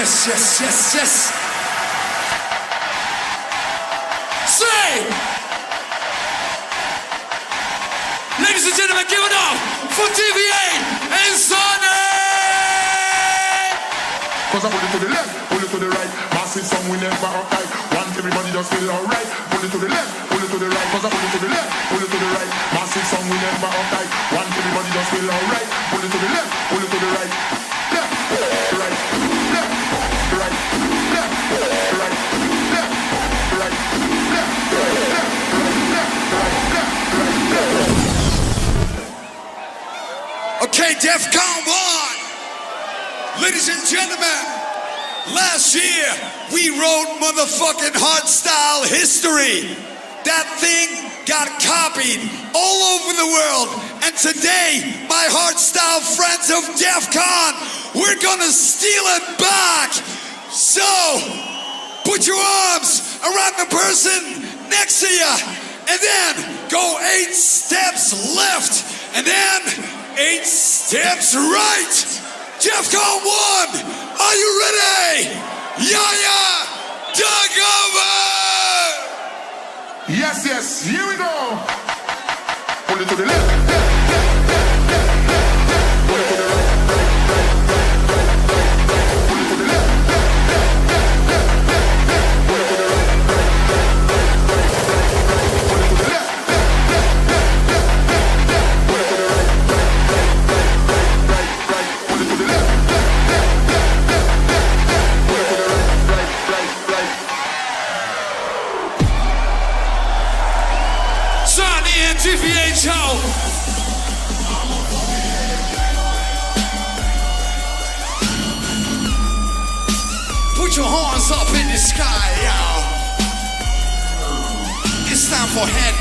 yes. Say! Ladies and gentlemen, give it up for TVA and Sonny! Cause I pull it to the left, pull it to the right. Massive song we never uptight. Want everybody just feel alright. Pull it to the left, pull it to the right. Cause I pull it to the left, pull it to the right. Massive song we never uptight. Want everybody just feel alright. Pull it to the left, pull it to the right. Left, right, left, right, left, right, left, right, left. Okay, Defqon 1. Ladies and gentlemen, last year we wrote motherfucking hardstyle history. That thing got copied all over the world. And today, my hardstyle friends of Defqon, we're gonna steal it back. So, put your arms around the person next to you, and then go 8 steps left, and then 8 steps right. Defqon 1, are you ready? Yaya, dug over! Yes, here we go. Pull it to the left. Pull it to the right. Pull it to the left. Pull it to the right. Pull it to the left. Pull it to the right. Pull it to the left. Pull it to the right. Sonny and TVA show. Put your horns up in the sky, y'all. It's time for head.